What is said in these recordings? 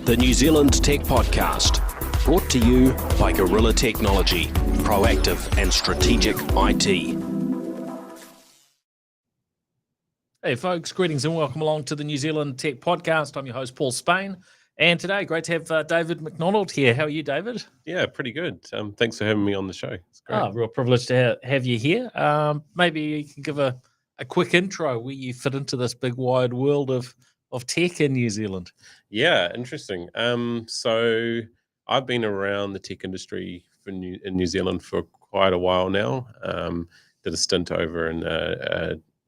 the New Zealand Tech Podcast, brought to you by Gorilla Technology, proactive and strategic IT. Hey folks, greetings and welcome along to the New Zealand Tech Podcast. I'm your host, Paul Spain, and today, great to have David McDonald here. How are you, David? Yeah, pretty good. Thanks for having me on the show. It's great. Oh, real privilege to have you here. Maybe you can give a quick intro where you fit into this big wide world of tech in New Zealand. Yeah, interesting. So I've been around the tech industry in New Zealand for quite a while now. Did a stint over in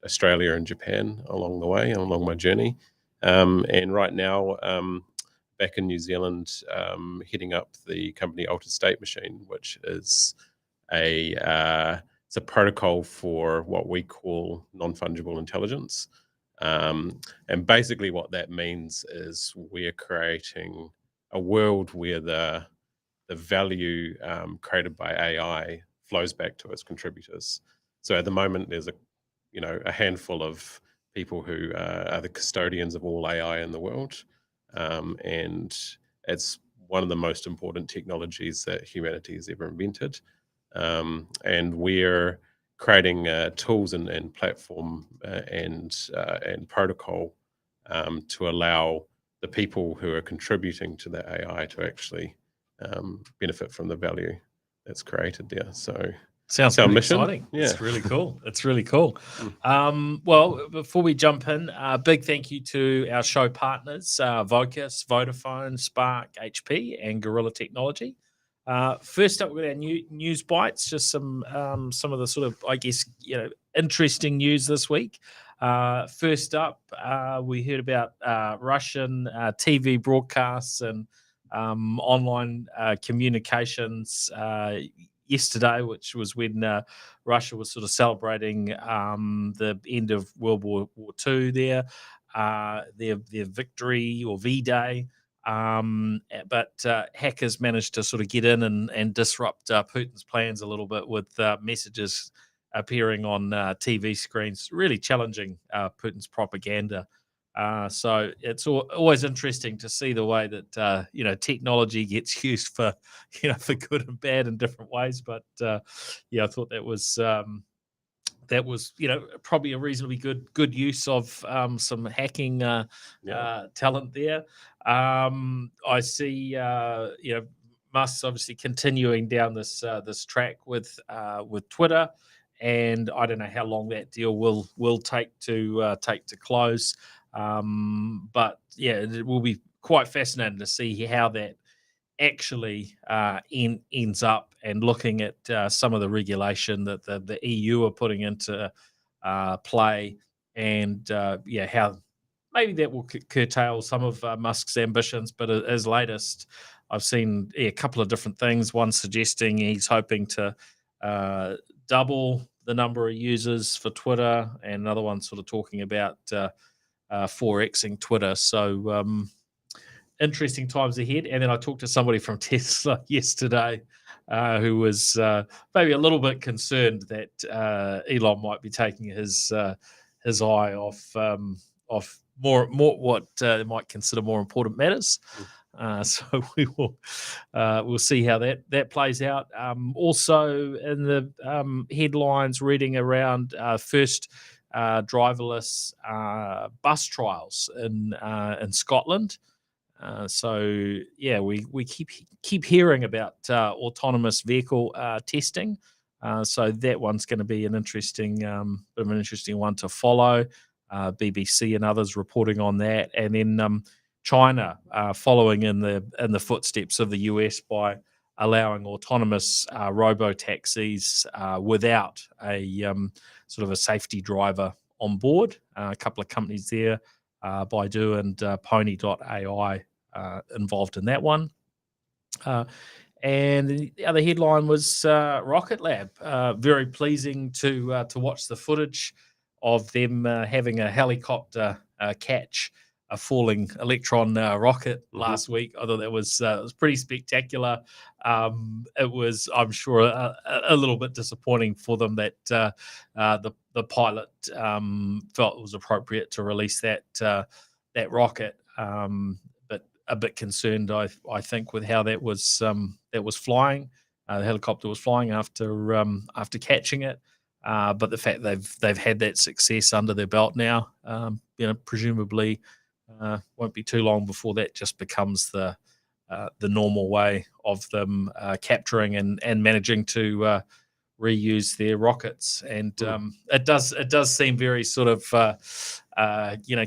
Australia and Japan along the way, along my journey. And right now, back in New Zealand, heading up the company Altered State Machine, which is it's a protocol for what we call non-fungible intelligence. And basically what that means is we're creating a world where the value created by AI flows back to its contributors. So at the moment, there's a handful of people who are the custodians of all AI in the world. And it's one of the most important technologies that humanity has ever invented. And we're creating tools and platform and protocol to allow the people who are contributing to the AI to actually benefit from the value that's created there. So sounds pretty mission. Exciting. Yeah. It's really cool. It's really cool. Well, before we jump in, big thank you to our show partners, Vocus, Vodafone, Spark, HP, and Gorilla Technology. First up, we've got our news bites, just some of the sort of, I guess, interesting news this week. First up, we heard about Russian TV broadcasts and online communications yesterday, which was when Russia was sort of celebrating the end of World War II there, their victory or V-Day. But hackers managed to sort of get in and disrupt Putin's plans a little bit with messages appearing on TV screens, really challenging Putin's propaganda. So it's always interesting to see the way that technology gets used for good and bad in different ways. But I thought that was probably a reasonably good use of some hacking talent there. I see Musk's obviously continuing down this track with Twitter, and I don't know how long that deal will take to close. But yeah, it will be quite fascinating to see how that actually ends up, and looking at some of the regulation that the EU are putting into play, and how maybe that will curtail some of Musk's ambitions. But as latest, I've seen a couple of different things. One suggesting he's hoping to double the number of users for Twitter, and another one sort of talking about 4xing Twitter. So interesting times ahead. And then I talked to somebody from Tesla yesterday who was maybe a little bit concerned that Elon might be taking his eye off more what they might consider more important matters. So we'll see how that plays out. Also in the headlines, reading around first driverless bus trials in Scotland. So yeah, we keep hearing about autonomous vehicle testing. So that one's going to be an interesting one to follow. BBC and others reporting on that, and then China following in the footsteps of the US by allowing autonomous robo-taxis without a sort of a safety driver on board. A couple of companies there, Baidu and Pony.ai, involved in that one. And the other headline was Rocket Lab. Very pleasing to watch the footage of them having a helicopter catch a falling Electron rocket last week. I thought that was pretty spectacular. It was, I'm sure, a little bit disappointing for them that the pilot felt it was appropriate to release that rocket. But a bit concerned, I think, with how that was flying. The helicopter was flying after catching it, but the fact they've had that success under their belt now, presumably won't be too long before that just becomes the normal way of them capturing and managing to reuse their rockets. And it does seem very sort of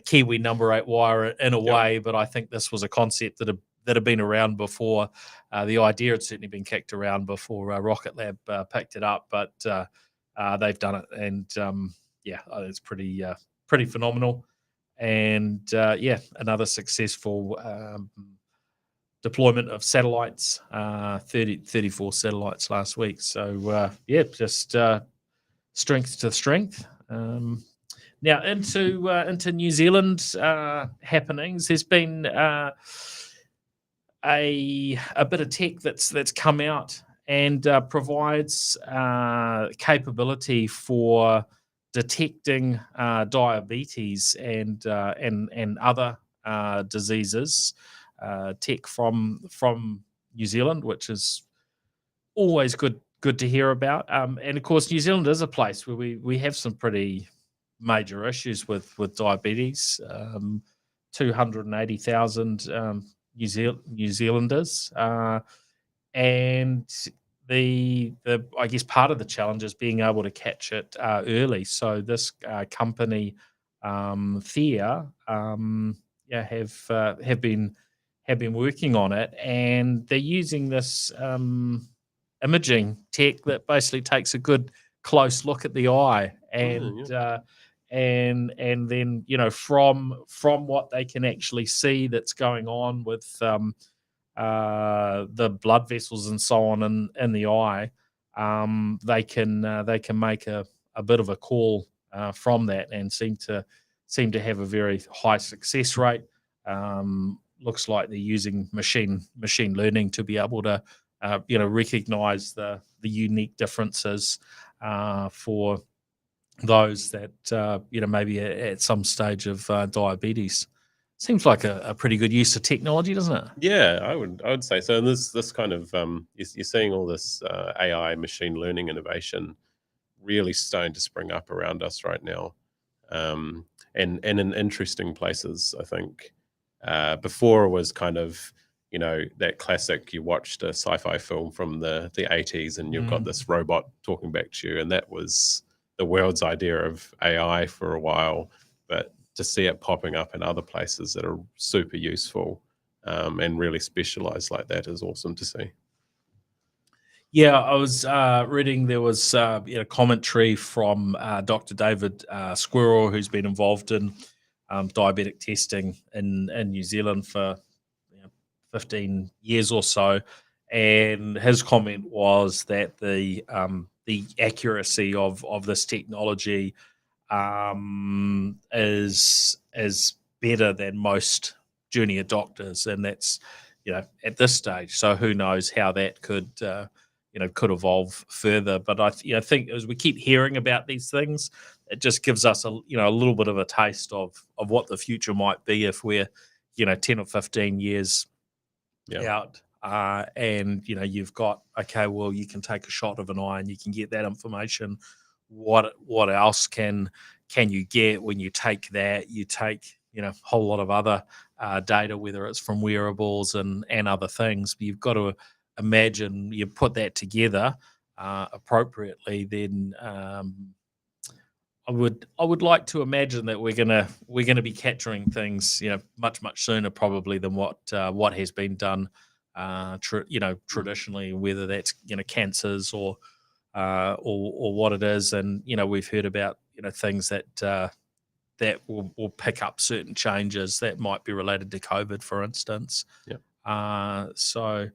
Kiwi number 8 wire in a way, but I think this was a concept that had been around before. The idea had certainly been kicked around before Rocket Lab picked it up, but they've done it, and it's pretty phenomenal. And another successful deployment of satellites, 34 satellites last week. So just strength to strength. Now into New Zealand happenings. There's been a bit of tech that's come out and provides capability for detecting diabetes and other diseases. Tech from New Zealand, which is always good to hear about. And of course, New Zealand is a place where we have some pretty major issues with diabetes. 280,000 New Zealanders, and the I guess part of the challenge is being able to catch it early. So this company, THEIA, have been working on it, and they're using this imaging tech that basically takes a good close look at the eye, and then from what they can actually see that's going on with the blood vessels and so on in the eye, they can make a bit of a call from that, and seem to have a very high success rate. Looks like they're using machine learning to be able to recognize the unique differences for those that maybe at some stage of diabetes. Seems like a pretty good use of technology, doesn't it? Yeah, I would say so. And this kind of you're seeing all this AI machine learning innovation really starting to spring up around us right now, and in interesting places. I think before it was kind of that classic, you watched a sci-fi film from the 80s and you've got this robot talking back to you, and that was the world's idea of AI for a while. But to see it popping up in other places that are super useful and really specialized like that is awesome to see. Yeah, I was reading there was commentary from Dr. David Squirrel, who's been involved in diabetic testing in New Zealand for 15 years or so, and his comment was that the accuracy of this technology is better than most junior doctors, and that's at this stage. So who knows how that could could evolve further. But I think as we keep hearing about these things, it just gives us a little bit of a taste of what the future might be if we're 10 or 15 years out. And you've got, okay, well, you can take a shot of an eye and you can get that information. What else can you get when you take that? You take a whole lot of other data, whether it's from wearables and other things. But you've got to imagine you put that together appropriately. Then I would like to imagine that we're gonna be capturing things much sooner probably than what has been done traditionally, whether that's cancers or what it is. And we've heard about things that will pick up certain changes that might be related to COVID, for instance. So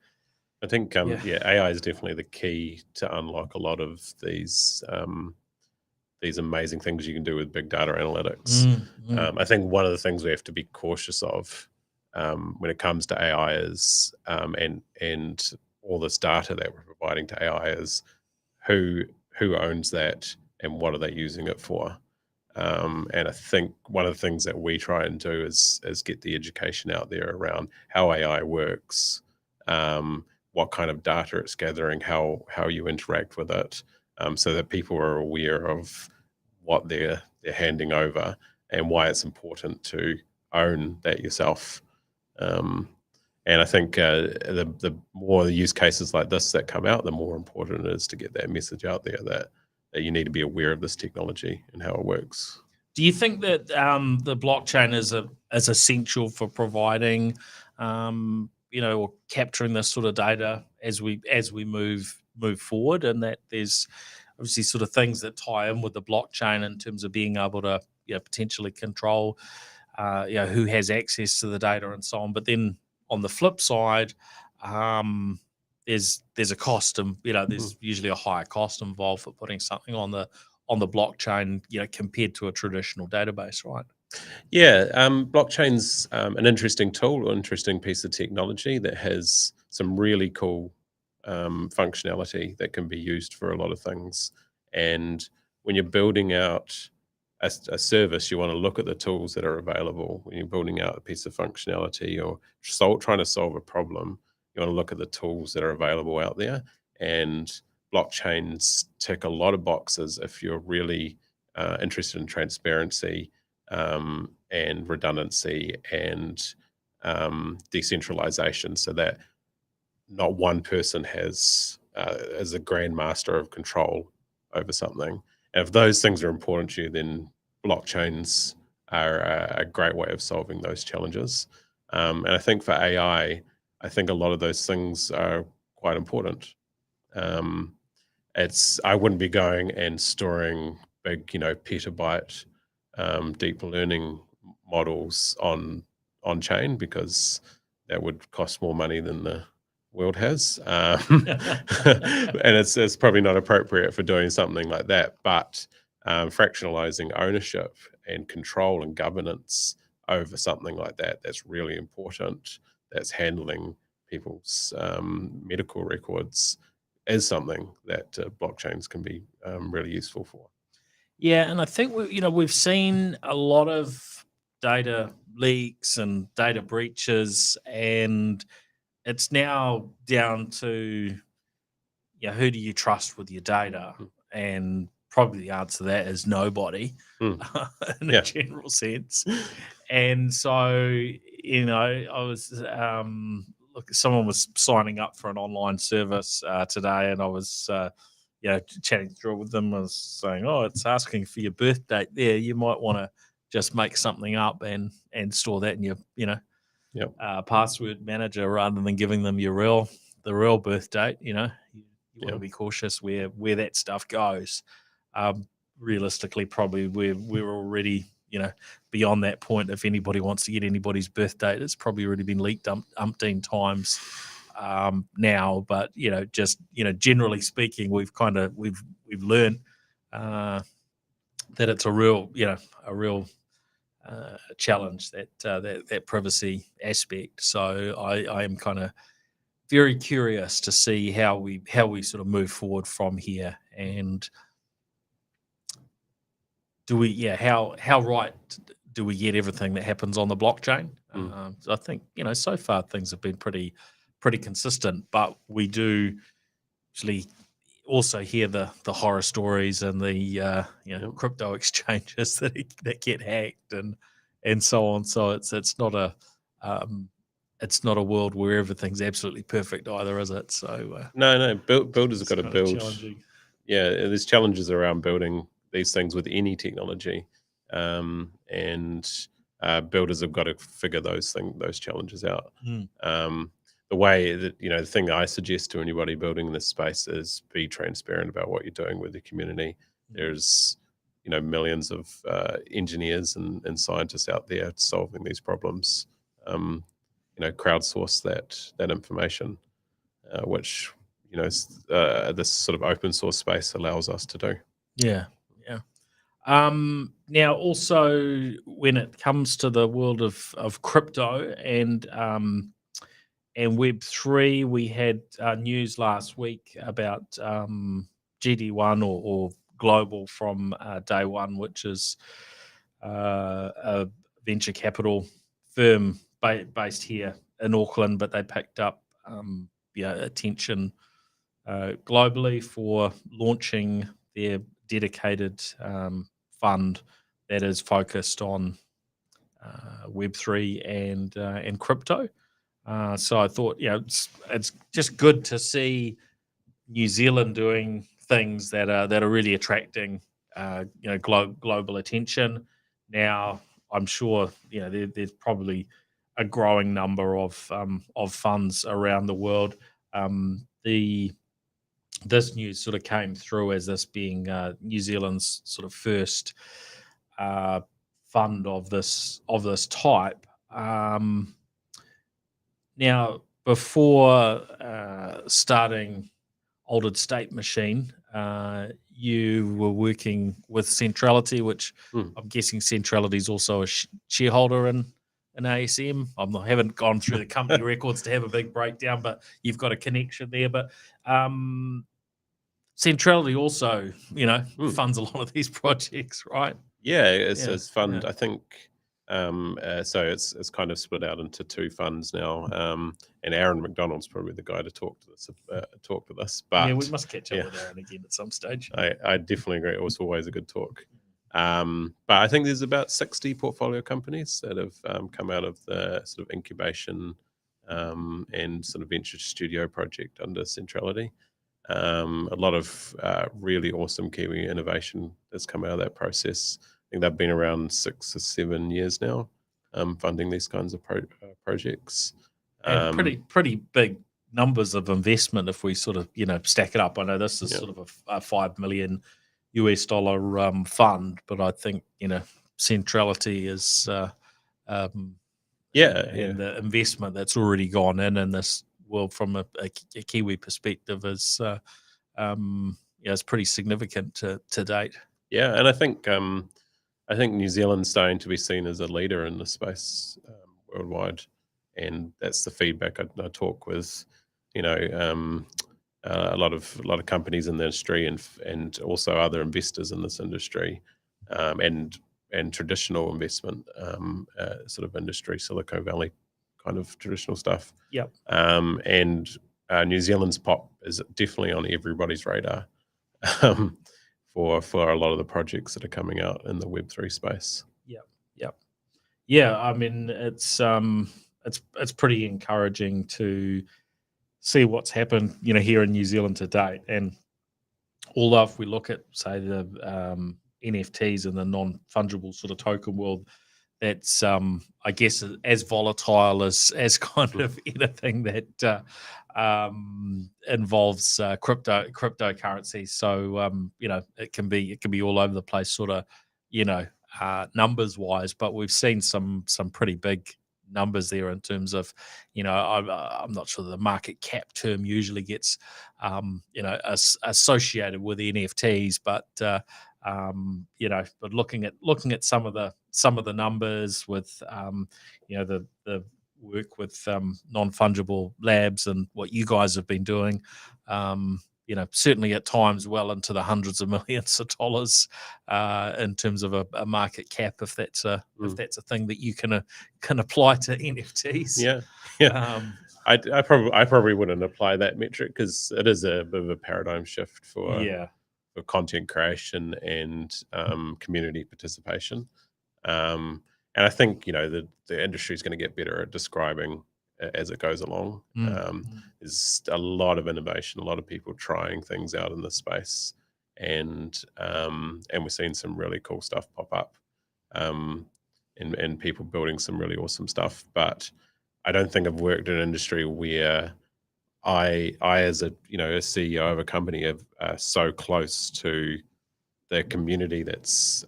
I think AI is definitely the key to unlock a lot of these amazing things you can do with big data analytics. I think one of the things we have to be cautious of when it comes to AI is and all this data that we're providing to AI is who owns that and what are they using it for. And I think one of the things that we try and do is get the education out there around how AI works, what kind of data it's gathering, how you interact with it, so that people are aware of what they're handing over and why it's important to own that yourself. And I think the more the use cases like this that come out, the more important it is to get that message out there that you need to be aware of this technology and how it works. Do you think that the blockchain is essential for providing, or capturing this sort of data as we move forward, and that there's obviously sort of things that tie in with the blockchain in terms of being able to potentially control who has access to the data and so on. But then on the flip side, there's a cost, and there's usually a higher cost involved for putting something on the blockchain, compared to a traditional database, right? Yeah, blockchain's an interesting tool, an interesting piece of technology that has some really cool functionality that can be used for a lot of things. And when you're building out a service, you want to look at the tools that are available. When you're building out a piece of functionality or trying to solve a problem, you want to look at the tools that are available out there. And blockchains tick a lot of boxes if you're really interested in transparency and redundancy and decentralization, so that not one person is a grandmaster of control over something. And if those things are important to you, then blockchains are a great way of solving those challenges. And I think for AI, I think a lot of those things are quite important. I wouldn't be going and storing big, petabyte deep learning models on chain, because that would cost more money than the world has, and it's probably not appropriate for doing something like that. But fractionalizing ownership and control and governance over something like that's really important. That's handling people's medical records is something that blockchains can be really useful for. Yeah, and I think we've seen a lot of data leaks and data breaches, and it's now down to who do you trust with your data, and probably the answer to that is nobody in a general sense. And so I was someone was signing up for an online service today, and I was chatting through with them. I was saying, it's asking for your birth date there. You might want to just make something up and store that in your password manager, rather than giving them the real birth date. You want to be cautious where that stuff goes. Realistically, probably we're already beyond that point. If anybody wants to get anybody's birth date, it's probably already been leaked umpteen times now. But just generally speaking, we've learned that it's a real challenge, that privacy aspect. So I am kind of very curious to see how we sort of move forward from here, and how right do we get everything that happens on the blockchain? So I think so far things have been pretty consistent, but we do actually also hear the horror stories and the crypto exchanges that get hacked and so on. So it's not a world where everything's absolutely perfect either, is it? So no, builders have got to build. Challenging. Yeah, there's challenges around building these things with any technology, and builders have got to figure those challenges out. The way that the thing that I suggest to anybody building in this space is be transparent about what you're doing with the community. There's millions of engineers and scientists out there solving these problems. Crowdsource that information, which this sort of open source space allows us to do. Yeah. Now, also, when it comes to the world of crypto and Web3, we had news last week about GD1 or global from day one, which is a venture capital firm based here in Auckland, but they picked up attention globally for launching their dedicated fund that is focused on Web3 and crypto. So I thought, it's just good to see New Zealand doing things that are really attracting global attention. Now, I'm sure there's probably a growing number of funds around the world. This news sort of came through as this being New Zealand's sort of first fund of this type. Now, before starting Altered State Machine, you were working with Centrality, which I'm guessing Centrality is also a shareholder in ASM. I haven't gone through the company records to have a big breakdown, but you've got a connection there. But Centrality also, funds a lot of these projects, right? Yeah, it's a fund. Yeah. I think so. It's kind of split out into two funds now. And Aaron McDonald's probably the guy to talk to this. But yeah, we must catch up with Aaron again at some stage. I definitely agree. It was always a good talk. But I think there's about 60 portfolio companies that have come out of the sort of incubation and sort of venture studio project under Centrality. A lot of really awesome Kiwi innovation that's come out of that process. I think they've been around 6 or 7 years now, funding these kinds of projects. And pretty big numbers of investment if we sort of stack it up. I know this is sort of a $5 million fund, but I think Centrality is and the investment that's already gone in this world from a Kiwi perspective is it's pretty significant to date. Yeah, and I think New Zealand's starting to be seen as a leader in the space worldwide, and that's the feedback I talk with. A lot of companies in the industry and also other investors in this industry, and traditional investment sort of industry, Silicon Valley kind of traditional stuff. Yep. And New Zealand's pop is definitely on everybody's radar for a lot of the projects that are coming out in the Web3 space. Yep. Yeah, I mean it's pretty encouraging to see what's happened, here in New Zealand to date. And although if we look at, say, the NFTs and the non-fungible sort of token world, that's I guess as volatile as kind of anything that involves cryptocurrency. So it can be all over the place, sort of numbers wise. But we've seen some pretty big numbers there in terms of I'm not sure the market cap term usually gets associated with NFTs, but but looking at some of the numbers with the work with non-fungible labs and what you guys have been doing, certainly at times well into the hundreds of millions of dollars in terms of a market cap, if that's a thing that you can apply to NFTs. Yeah. I probably wouldn't apply that metric because it is a bit of a paradigm shift for content creation and community participation. And I think the industry is going to get better at describing as it goes along. There's a lot of innovation, a lot of people trying things out in this space, and we're seeing some really cool stuff pop up, and people building some really awesome stuff. But I don't think I've worked in an industry where I as a CEO of a company are so close to the community that's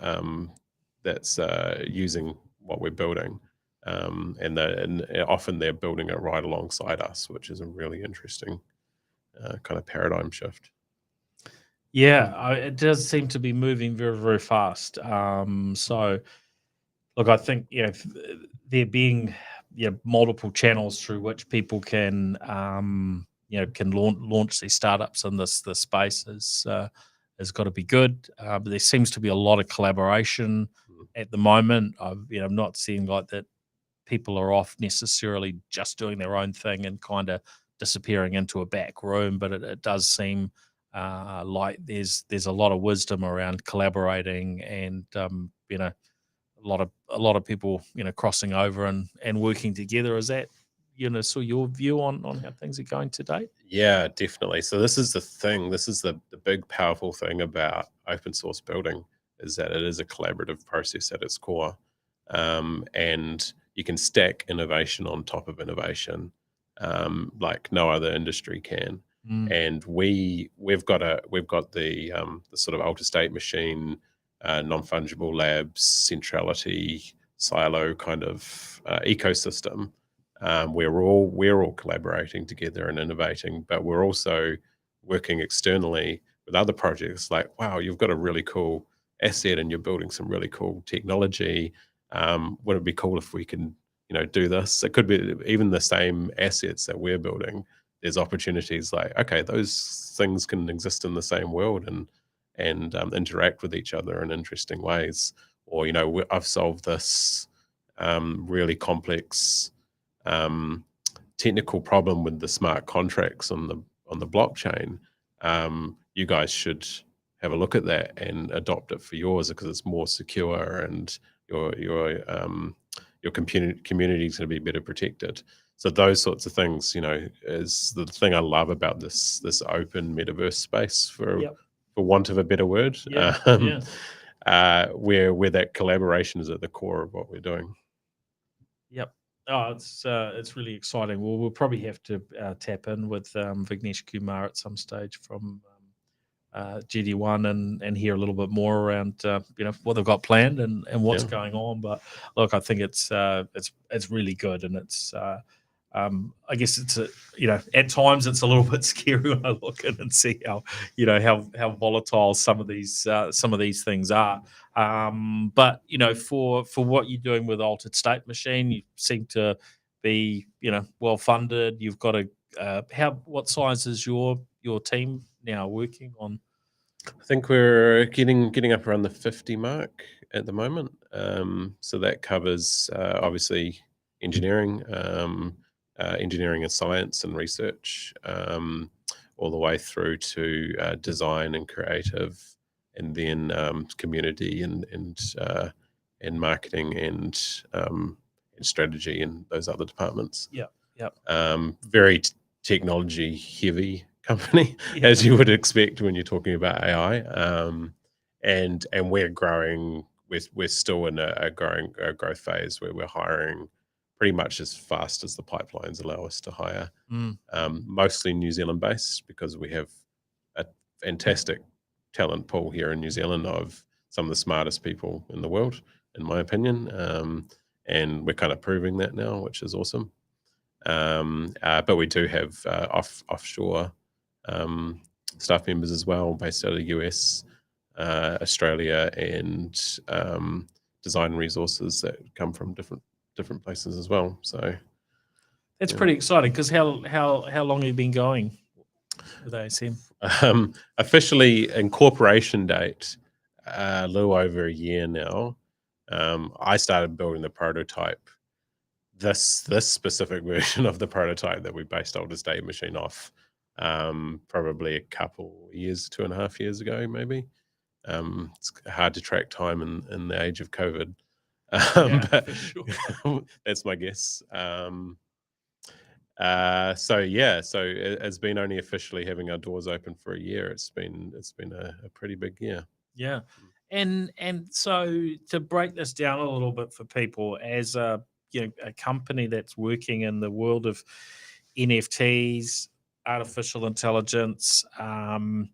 using what we're building. And often they're building it right alongside us, which is a really interesting kind of paradigm shift. Yeah, it does seem to be moving very, very fast. So, look, I think there being multiple channels through which people can launch these startups in this space has got to be good. But there seems to be a lot of collaboration at the moment. I'm not seeing like that people are off necessarily just doing their own thing and kind of disappearing into a back room, but it does seem like there's a lot of wisdom around collaborating, and a lot of people crossing over and working together. Is that so your view on how things are going to date? Yeah, definitely. So this is the thing. This is the big, powerful thing about open source building, is that it is a collaborative process at its core, and you can stack innovation on top of innovation, like no other industry can. And we've got the sort of alter state machine, non-fungible labs, centrality, silo kind of ecosystem. We're all collaborating together and innovating, but we're also working externally with other projects. Like, wow, you've got a really cool asset and you're building some really cool technology. Would it be cool if we can, do this? It could be even the same assets that we're building. There's opportunities like, okay, those things can exist in the same world and interact with each other in interesting ways. Or, I've solved this really complex technical problem with the smart contracts on the blockchain. You guys should have a look at that and adopt it for yours, because it's more secure and your community is going to be better protected. So those sorts of things, is the thing I love about this open metaverse space, for want of a better word. Where that collaboration is at the core of what we're doing. Yep. Oh, it's really exciting. Well, we'll probably have to tap in with Vignesh Kumar at some stage from GD1 and hear a little bit more around what they've got planned and what's going on. But look, I think it's really good, and it's I guess it's at times it's a little bit scary when I look in and see how volatile some of these things are. But for what you're doing with Altered State Machine, you seem to be well funded. You've got what size is your team now working on? I think we're getting up around the 50 mark at the moment. So that covers obviously engineering, engineering and science and research, all the way through to design and creative, and then community and marketing and strategy and those other departments. Very technology heavy company, as you would expect when you're talking about AI. And we're growing. We're still in a growth phase where we're hiring pretty much as fast as the pipelines allow us to hire. Mostly New Zealand based, because we have a fantastic talent pool here in New Zealand of some of the smartest people in the world, in my opinion. And we're kind of proving that now, which is awesome. But we do have offshore staff members as well, based out of the US, Australia, and design resources that come from different places as well. So that's pretty exciting, because how long have you been going with ASM? Officially incorporation date, a little over a year now. I started building the prototype, this specific version of the prototype that we based Altered State Machine off, probably a couple years, 2.5 years ago, maybe. It's hard to track time in the age of COVID. But sure. That's my guess. So it's been only officially having our doors open for a year. It's been a pretty big year. Yeah. And so to break this down a little bit for people, as a company that's working in the world of NFTs, artificial intelligence, how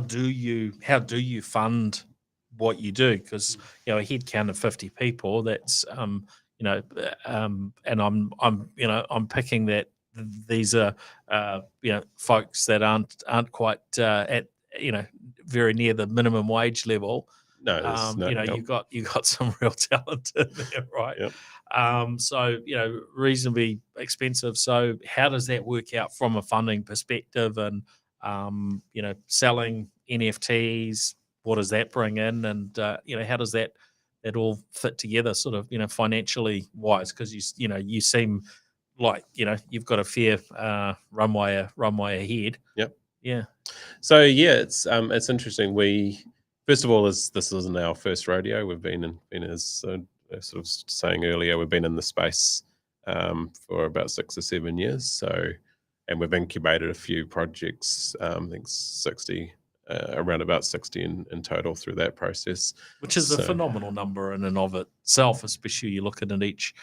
do you fund what you do? Because a headcount of 50 people, that's and I'm picking that these are folks that aren't quite at very near the minimum wage level. No, you've got some real talent in there, right? Yep. So reasonably expensive. So how does that work out from a funding perspective? And selling NFTs. What does that bring in, and how does that all fit together, sort of financially wise? Because you seem like you've got a fair runway ahead. Yep. Yeah. So yeah, it's interesting. First of all, this isn't our first rodeo. We've been as sort of saying earlier, we've been in the space for about 6 or 7 years. So, and we've incubated a few projects. I think 60, around about 60 in total through that process, which is a phenomenal number in and of itself. Especially you're looking at each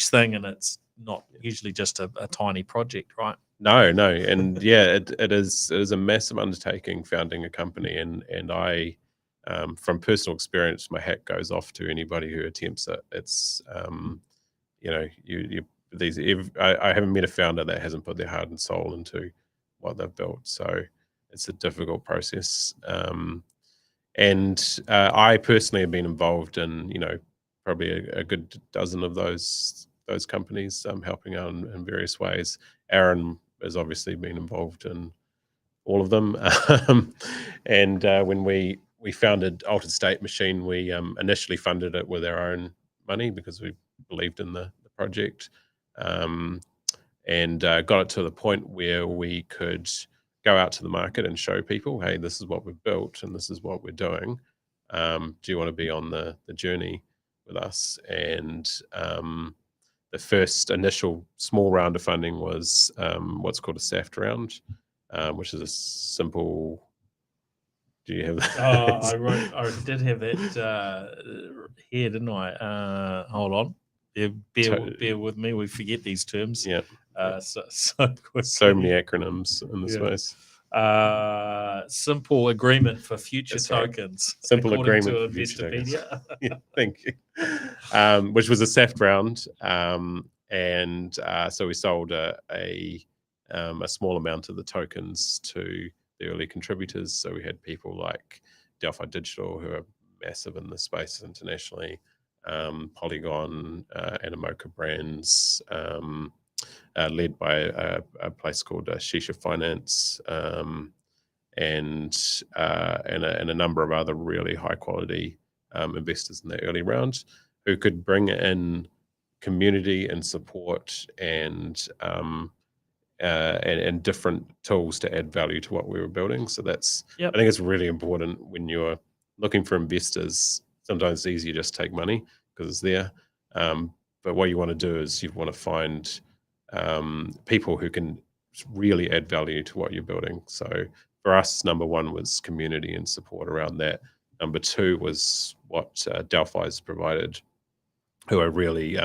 thing, and it's not usually just a tiny project, right? No, and yeah, it is a massive undertaking founding a company, and I, from personal experience, my hat goes off to anybody who attempts it. It's I haven't met a founder that hasn't put their heart and soul into what they've built. So it's a difficult process, and I personally have been involved in probably a good dozen of those companies, helping out in various ways. Aaron has obviously been involved in all of them. And when we founded Altered State Machine, we initially funded it with our own money because we believed in the project, and got it to the point where we could go out to the market and show people, hey, this is what we've built and this is what we're doing. Do you want to be on the journey with us? And the first initial small round of funding was what's called a SAFT round, which is a simple. Do you have that? I did have that here, didn't I? Hold on. Bear with me. We forget these terms. Yeah. So many acronyms in this space. Simple agreement for future tokens. Right. Simple agreement for future tokens. Yeah, thank you. Which was a SAFT round, and so we sold a small amount of the tokens to the early contributors. So we had people like Delphi Digital, who are massive in the space internationally, Polygon, Animoca Brands, led by a place called Shisha Finance, and a number of other really high quality investors in the early round who could bring in community and support and different tools to add value to what we were building. So that's, I think it's really important when you're looking for investors. Sometimes it's easier just to take money because it's there. But what you want to do is you want to find people who can really add value to what you're building. So for us, number one was community and support around that. Number two was what Delphi's provided, who are really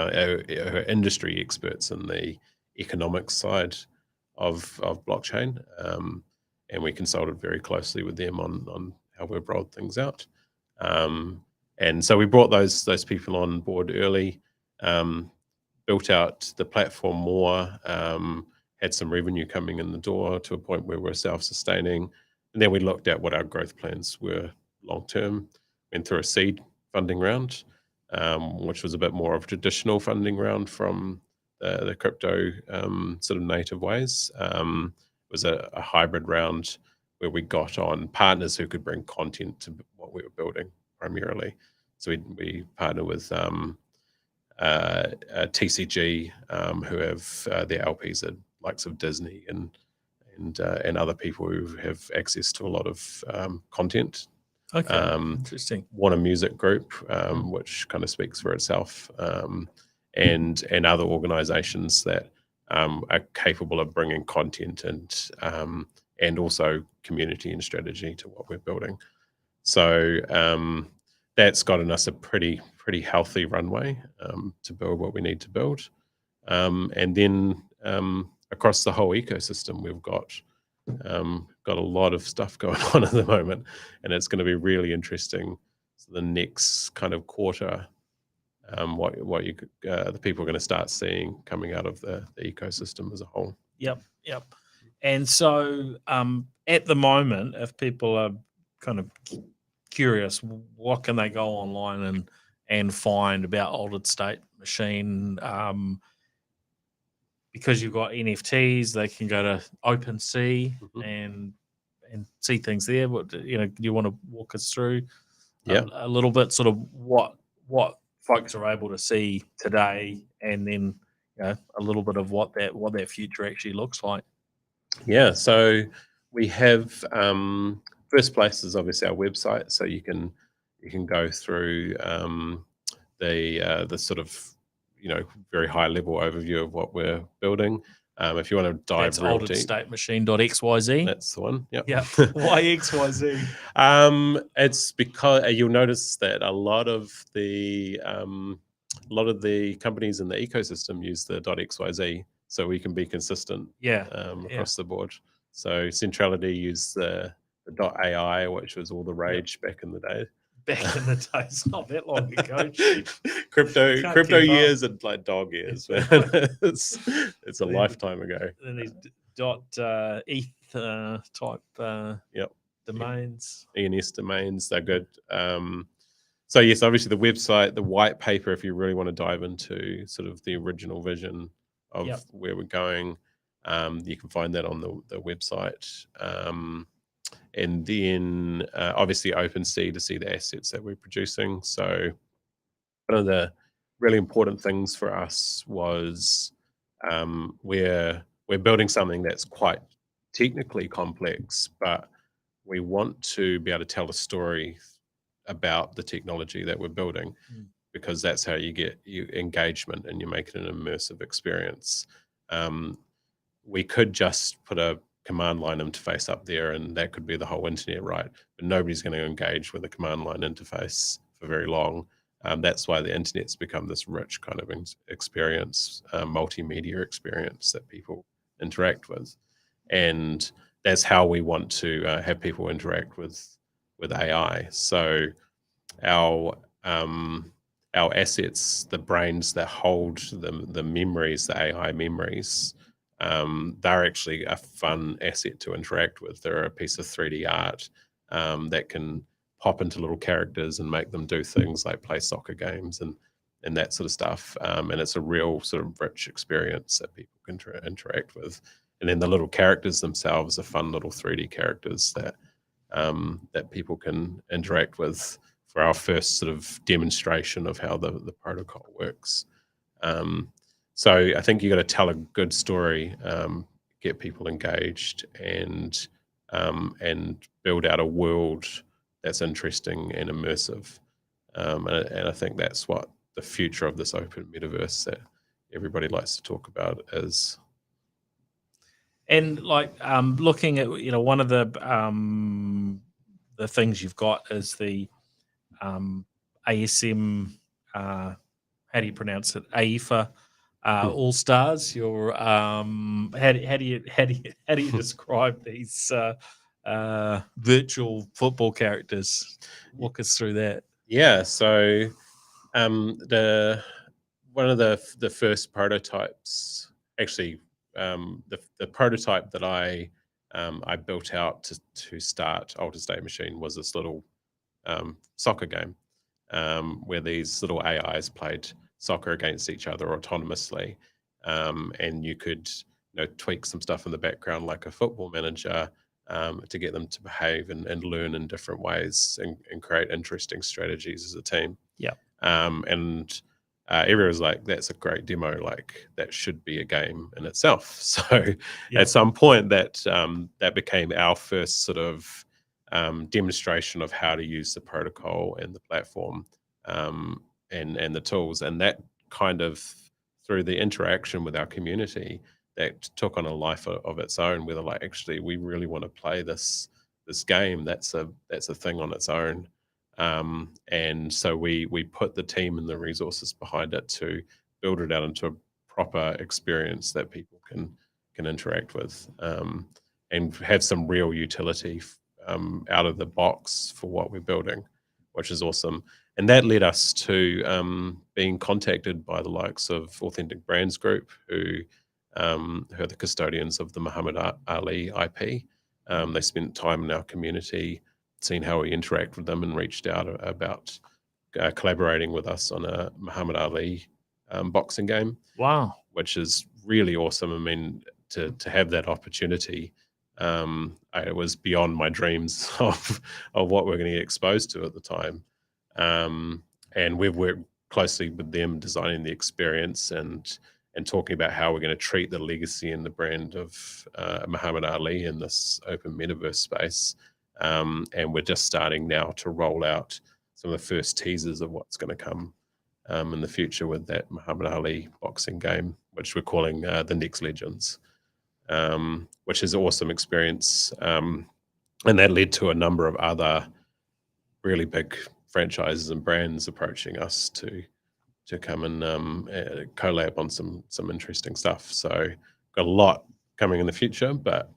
industry experts in the economics side of blockchain, and we consulted very closely with them on how we've rolled things out. And so we brought those people on board early, built out the platform more, had some revenue coming in the door to a point where we're self-sustaining. And then we looked at what our growth plans were long-term, went through a seed funding round, which was a bit more of a traditional funding round from the crypto sort of native ways. It was a hybrid round where we got on partners who could bring content to what we were building primarily. So we partnered with TCG, who have their LPs at likes of Disney and other people who have access to a lot of content. Okay, interesting. Warner Music Group, which kind of speaks for itself, and other organizations that are capable of bringing content and also community and strategy to what we're building. So that's gotten us a pretty healthy runway to build what we need to build. And then across the whole ecosystem, we've got a lot of stuff going on at the moment, and it's going to be really interesting. So the next kind of quarter, what the people are going to start seeing coming out of the ecosystem as a whole. Yep. And so at the moment, if people are kind of curious, what can they go online and find about Altered State Machine? Because you've got NFTs, they can go to OpenSea and see things there. What do you want to walk us through Yeah. a little bit, sort of what folks are able to see today, and then a little bit of what that future actually looks like? Yeah, so we have first place is obviously our website, so you can go through the sort of very high level overview of what we're building. If you want to dive That's real deep, alteredstatemachine.xyz. that's the one. Yep. Yeah. Why XYZ? It's because you'll notice that a lot of the companies in the ecosystem use the .xyz, so we can be consistent across the board. So Centrality used the .ai, which was all the rage back in the day. Back in the days, not that long ago. crypto years and like dog years, man. it's a lifetime ago. And these .eth type domains. ENS domains, they're good. So yes, obviously the website, the white paper, if you really want to dive into sort of the original vision of where we're going, you can find that on the website. And then obviously OpenSea to see the assets that we're producing. So one of the really important things for us was we're building something that's quite technically complex, but we want to be able to tell a story about the technology that we're building, because that's how you get engagement and you make it an immersive experience. We could just put a command line interface up there and that could be the whole internet, right? But nobody's going to engage with a command line interface for very long. That's why the internet's become this rich kind of experience, multimedia experience that people interact with. And that's how we want to have people interact with AI. So our assets, the brains that hold the memories, the AI memories, they're actually a fun asset to interact with. They're a piece of 3D art that can pop into little characters and make them do things like play soccer games and that sort of stuff. And it's a real sort of rich experience that people can interact with. And then the little characters themselves are fun little 3D characters that that people can interact with for our first sort of demonstration of how the protocol works. So I think you got to tell a good story, get people engaged, and build out a world that's interesting and immersive. And I think that's what the future of this open metaverse that everybody likes to talk about is. And like looking at one of the things you've got is the ASM. How do you pronounce it? AIFA All Stars. Your how do you describe these virtual football characters? Walk us through that. Yeah. So one of the first prototypes, actually, the prototype that I built out to start Altered State Machine was this little soccer game where these little AIs played soccer against each other autonomously, and you could tweak some stuff in the background like a football manager to get them to behave and learn in different ways and create interesting strategies as a team. Yeah. And everyone was like, that's a great demo, like that should be a game in itself. So at some point that became our first sort of demonstration of how to use the protocol and the platform and the tools. And that kind of, through the interaction with our community, that took on a life of its own, where they're like, actually, we really want to play this game. That's a thing on its own. And so we put the team and the resources behind it to build it out into a proper experience that people can interact with and have some real utility out of the box for what we're building, which is awesome. And that led us to being contacted by the likes of Authentic Brands Group, who are the custodians of the Muhammad Ali IP. They spent time in our community, seen how we interact with them, and reached out about collaborating with us on a Muhammad Ali boxing game. Wow. Which is really awesome. I mean, to have that opportunity It was beyond my dreams of what we're going to get exposed to at the time. And we've worked closely with them, designing the experience and talking about how we're going to treat the legacy and the brand of Muhammad Ali in this open metaverse space. And we're just starting now to roll out some of the first teasers of what's going to come in the future with that Muhammad Ali boxing game, which we're calling the Next Legends, which is an awesome experience. And that led to a number of other really big franchises and brands approaching us to come and collab on some interesting stuff. So got a lot coming in the future, but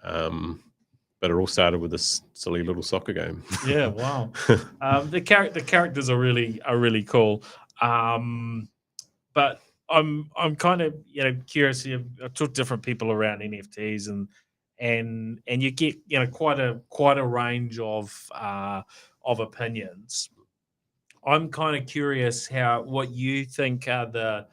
it all started with this silly little soccer game. Yeah, wow. The characters are really cool. But I'm kind of curious. I've talked to different people around NFTs, and you get quite a range of opinions. I'm kind of curious what you think are the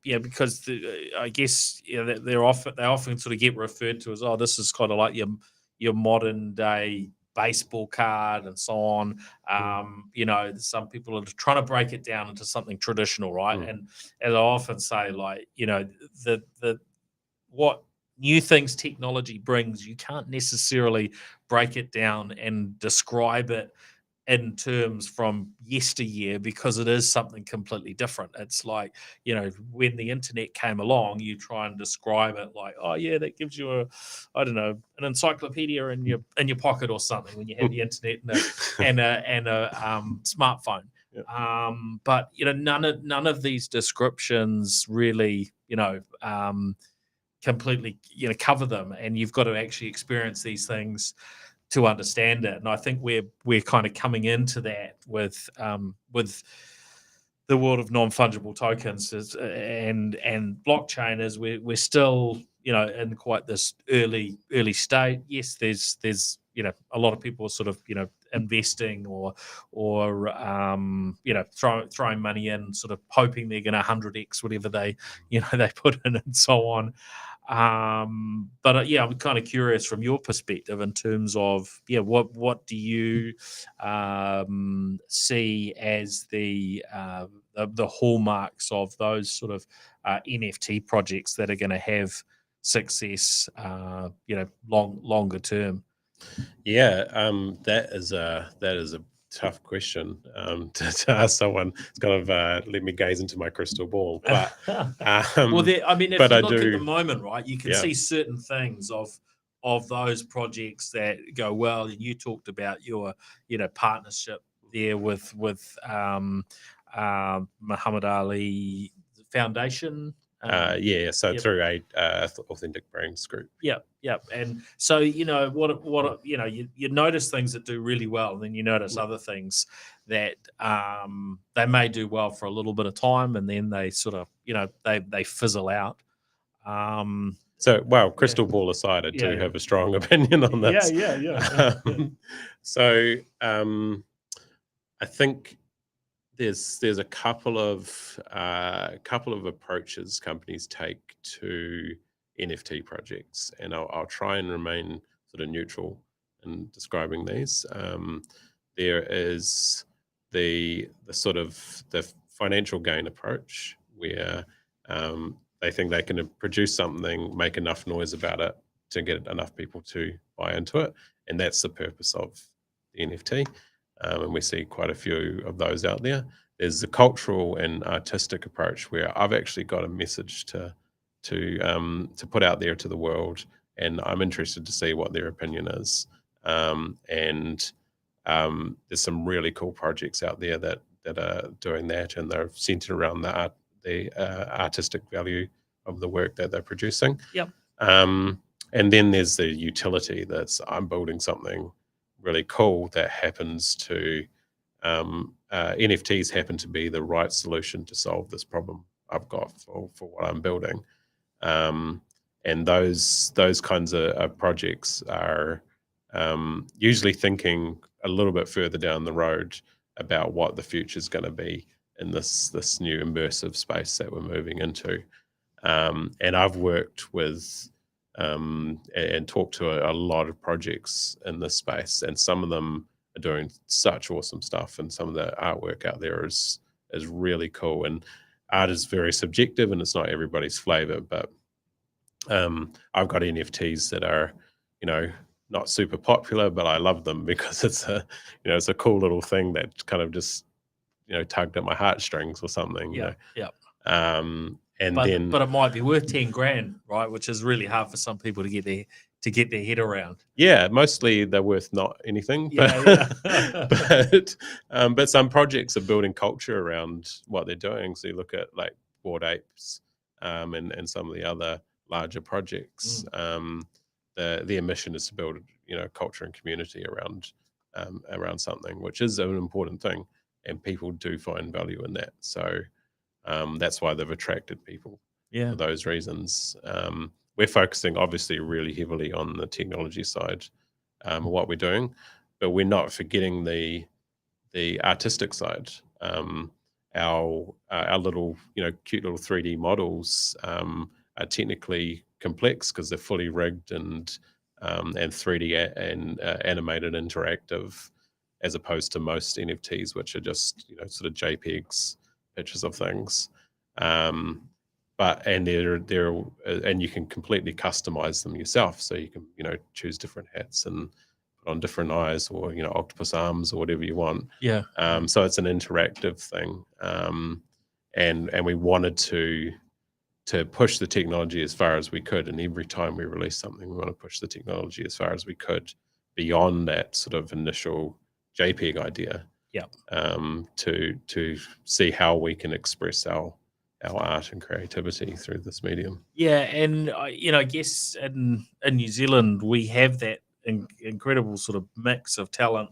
because I guess they often sort of get referred to as, oh, this is kind of like your modern day baseball card and so on. Some people are trying to break it down into something traditional, right? And as I often say, like, the what new things technology brings, you can't necessarily break it down and describe it in terms from yesteryear, because it is something completely different. It's like, when the internet came along, you try and describe it like, oh yeah, that gives you an encyclopedia in your pocket or something when you have the internet and a smartphone. Yeah. But none of these descriptions really completely cover them, and you've got to actually experience these things to understand it. And I think we're kind of coming into that with the world of non-fungible tokens and blockchain. Is we're still in quite this early state. Yes, there's a lot of people are sort of investing or throwing money in, sort of hoping they're going to 100x whatever they they put in and so on. But I'm kind of curious from your perspective in terms of what do you see as the hallmarks of those sort of NFT projects that are going to have success longer term? Yeah, that is a tough question to ask someone. It's kind of let me gaze into my crystal ball. But well, I mean, if but you I look do, at the moment, right, you can see certain things of those projects that go well. And you talked about your partnership there with Muhammad Ali Foundation. So through a Authentic Brands Group. Yep. And so you notice things that do really well, and then you notice other things that they may do well for a little bit of time, and then they sort of they fizzle out. Crystal ball aside, I do have a strong opinion on this. So I think there's a couple of approaches companies take to NFT projects, and I'll try and remain sort of neutral in describing these. There is the sort of the financial gain approach, where they think they can produce something, make enough noise about it to get enough people to buy into it, and that's the purpose of the NFT. And we see quite a few of those out there. There's the cultural and artistic approach, where I've actually got a message to put out there to the world, and I'm interested to see what their opinion is. There's some really cool projects out there that are doing that, and they're centered around the artistic value of the work that they're producing. Yep. And then there's the utility, that's I'm building something really cool that happens to NFTs happen to be the right solution to solve this problem I've got for what I'm building. And those kinds of projects are usually thinking a little bit further down the road about what the future is going to be in this new immersive space that we're moving into. And I've worked with and talk to a lot of projects in this space, and some of them are doing such awesome stuff, and some of the artwork out there is really cool. And art is very subjective, and it's not everybody's flavor, but I've got NFTs that are, not super popular, but I love them because it's a cool little thing that kind of just, tugged at my heartstrings or something. Yeah. And But then, it might be worth 10 grand, right? Which is really hard for some people to get their head around. yeah, mostly they're worth not anything, Yeah. but some projects are building culture around what they're doing. So you look at like Bored Apes, and some of the other larger projects. Their mission is to build, culture and community around something, which is an important thing, and people do find value in that. So that's why they've attracted people for those reasons. We're focusing obviously really heavily on the technology side of what we're doing, but we're not forgetting the artistic side. Our little, cute little 3D models are technically complex because they're fully rigged and 3D and animated interactive, as opposed to most NFTs, which are just, sort of JPEGs, pictures of things. And you can completely customize them yourself. So you can, choose different hats and put on different eyes, or, octopus arms, or whatever you want. Yeah. So it's an interactive thing. And we wanted to push the technology as far as we could. And every time we release something, we want to push the technology as far as we could beyond that sort of initial JPEG idea. Yeah. To see how we can express our art and creativity through this medium. Yeah, and I guess in New Zealand we have that incredible sort of mix of talent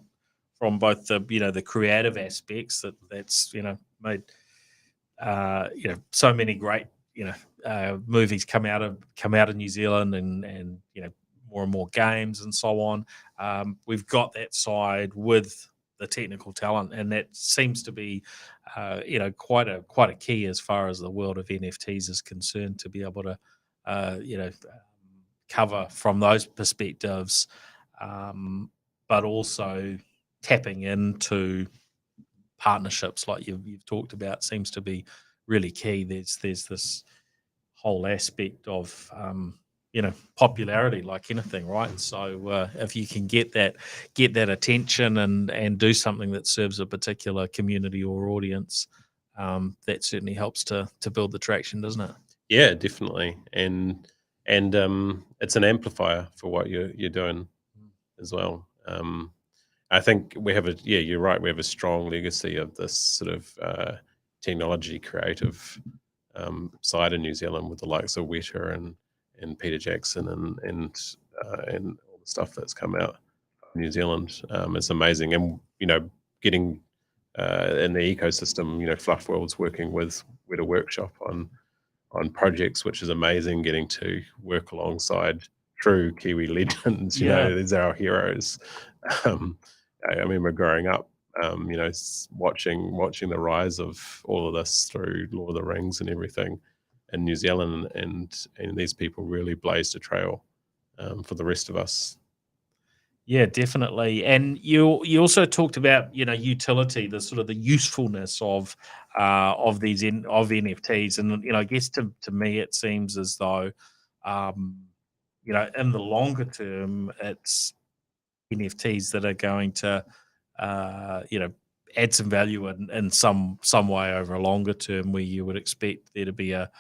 from both the the creative aspects that's made so many great movies come out of New Zealand, and more and more games and so on. We've got that side with the technical talent, and that seems to be quite a key as far as the world of NFTs is concerned, to be able to cover from those perspectives, but also tapping into partnerships like you've talked about seems to be really key. There's this whole aspect of popularity, like anything, right? So if you can get that attention and do something that serves a particular community or audience, that certainly helps to build the traction, doesn't it? Yeah, definitely. And it's an amplifier for what you're doing as well. I think we have you're right. We have a strong legacy of this sort of technology creative side in New Zealand, with the likes of Weta and Peter Jackson and all the stuff that's come out of New Zealand. It's amazing. And, getting in the ecosystem, Fluff World's working with Weta Workshop on projects, which is amazing, getting to work alongside true Kiwi legends. These are our heroes. I remember growing up, watching the rise of all of this through Lord of the Rings and everything in New Zealand, and these people really blazed a trail for the rest of us. Yeah, definitely. And you also talked about utility, the sort of the usefulness of these of NFTs, and I guess to me it seems as though in the longer term it's NFTs that are going to add some value in some way over a longer term, where you would expect there to be a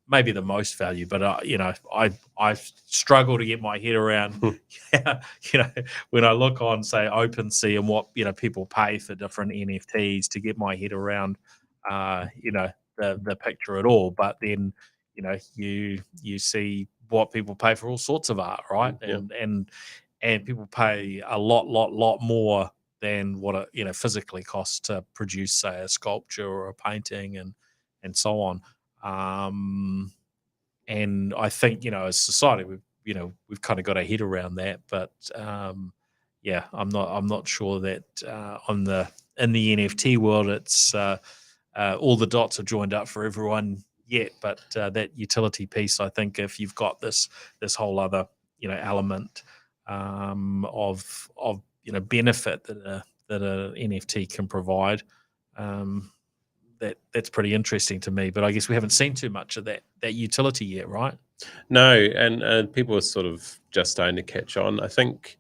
maybe the most value, but I struggle to get my head around when I look on, say, OpenSea and what people pay for different NFTs, to get my head around the picture at all. But then you see what people pay for all sorts of art, right? And people pay a lot more than what it physically costs to produce, say, a sculpture or a painting and so on. And I think as society we've kind of got our head around that, but I'm not sure that in the NFT world it's all the dots are joined up for everyone yet, but that utility piece, I think, if you've got this whole other element of benefit that a NFT can provide, that's pretty interesting to me. But I guess we haven't seen too much of that utility yet, right? No, and people are sort of just starting to catch on. I think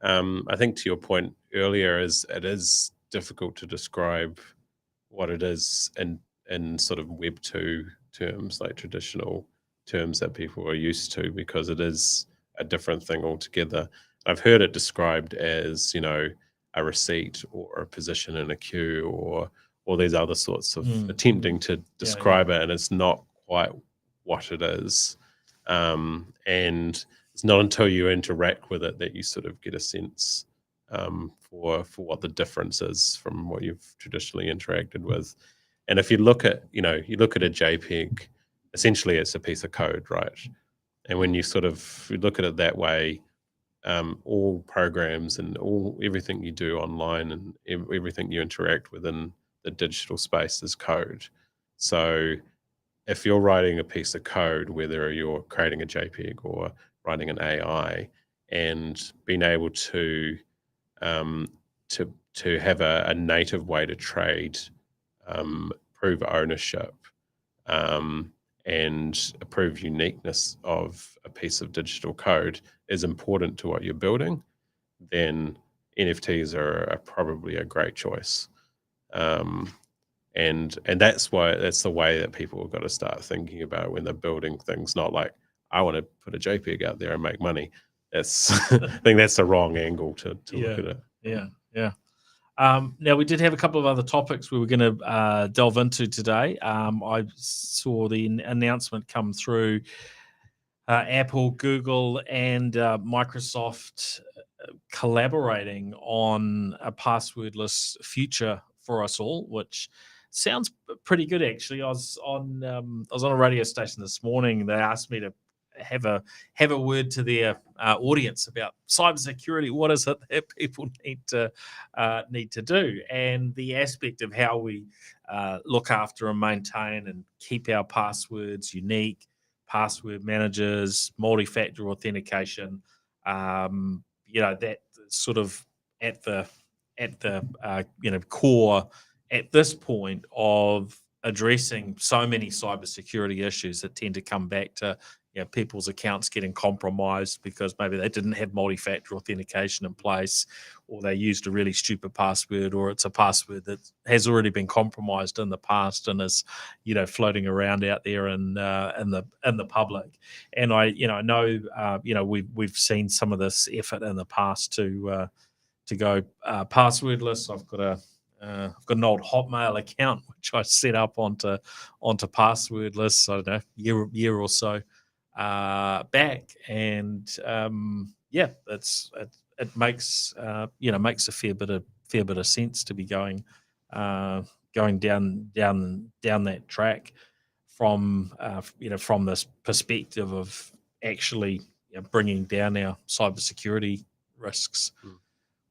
to your point earlier, it is difficult to describe what it is in sort of Web 2 terms, like traditional terms that people are used to, because it is a different thing altogether. I've heard it described as, a receipt or a position in a queue or all these other sorts of attempting to describe it, and it's not quite what it is. And it's not until you interact with it that you sort of get a sense for what the difference is from what you've traditionally interacted with. And if you look at a JPEG, essentially it's a piece of code, right? And when you look at it that way, all programs and everything you do online and everything you interact with in the digital space is code. So if you're writing a piece of code, whether you're creating a JPEG or writing an AI, and being able to have a native way to trade, prove ownership, and prove uniqueness of a piece of digital code is important to what you're building, then NFTs are probably a great choice. And that's the way that people have got to start thinking about when they're building things, not like, I want to put a JPEG out there and make money. That's I think that's the wrong angle to look at it. Yeah. Now, we did have a couple of other topics we were going to delve into today. I saw the announcement come through. Apple, Google, and Microsoft collaborating on a passwordless future for us all, which sounds pretty good, actually. I was on a radio station this morning. They asked me to have a word to their audience about cybersecurity. What is it that people need to do, and the aspect of how we look after and maintain and keep our passwords unique, password managers, multi-factor authentication. That sort of at the core at this point of addressing so many cybersecurity issues that tend to come back to people's accounts getting compromised because maybe they didn't have multi-factor authentication in place, or they used a really stupid password, or it's a password that has already been compromised in the past and is floating around out there in the public. And I know we've seen some of this effort in the past to go passwordless. I've got an old Hotmail account which I set up onto passwordless, I don't know, year or so back, and it makes makes a fair bit of sense to be going down that track from this perspective of actually bringing down our cybersecurity risks.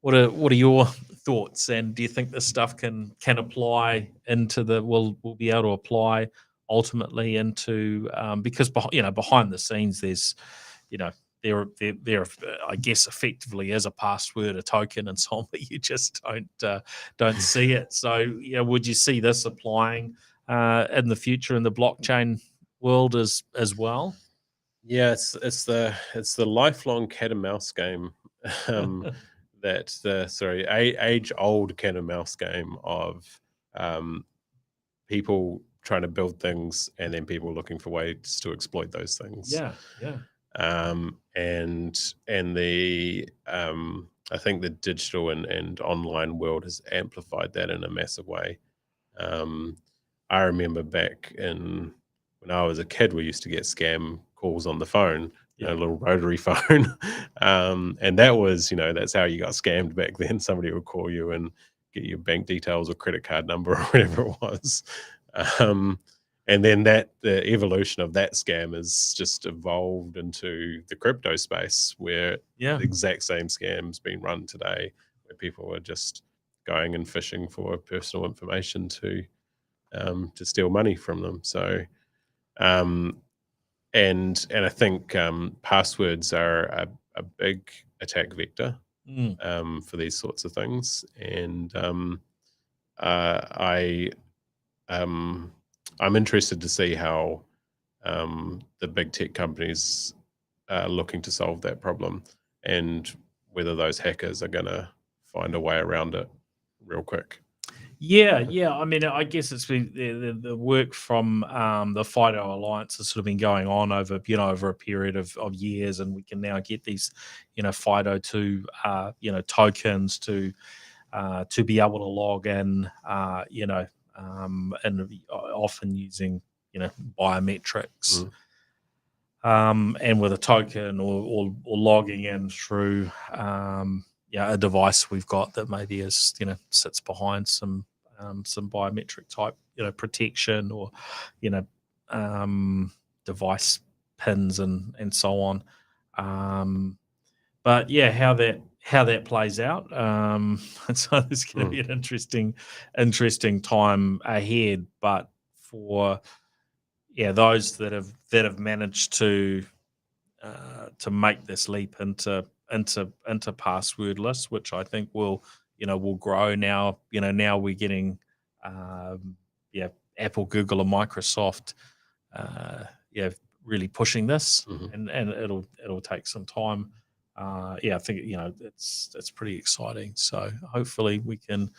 What are your thoughts, and do you think this stuff can apply into will be able to apply ultimately into because behind the scenes there's there I guess effectively is a password, a token, and so on, but you just don't see it. So would you see this applying in the future in the blockchain world as well? Yeah, it's the lifelong cat and mouse game. That age-old cat and mouse game of people trying to build things and then people looking for ways to exploit those things. And the I think the digital and online world has amplified that in a massive way. I remember back when I was a kid, we used to get scam calls on the phone, a little rotary phone. And that was, that's how you got scammed back then. Somebody would call you and get your bank details or credit card number or whatever it was. And then the evolution of that scam has just evolved into the crypto space, where the exact same scam's being run today, where people are just going and fishing for personal information to steal money from them. So Um, and I think passwords are a big attack vector for these sorts of things. And I'm interested to see how the big tech companies are looking to solve that problem, and whether those hackers are going to find a way around it real quick. Yeah. I mean, I guess it's been the work from the FIDO Alliance has sort of been going on over over a period of years, and we can now get these FIDO 2 tokens to be able to log in, and often using biometrics. And with a token or logging in through a device we've got that maybe is sits behind some biometric type protection, or device pins and so on. But yeah, how that plays out. So it's going to be an interesting time ahead. But for those that have managed to make this leap into passwordless, which I think will grow now. Now we're getting Apple, Google, and Microsoft really pushing this, and it'll take some time. I think it's pretty exciting. So hopefully we can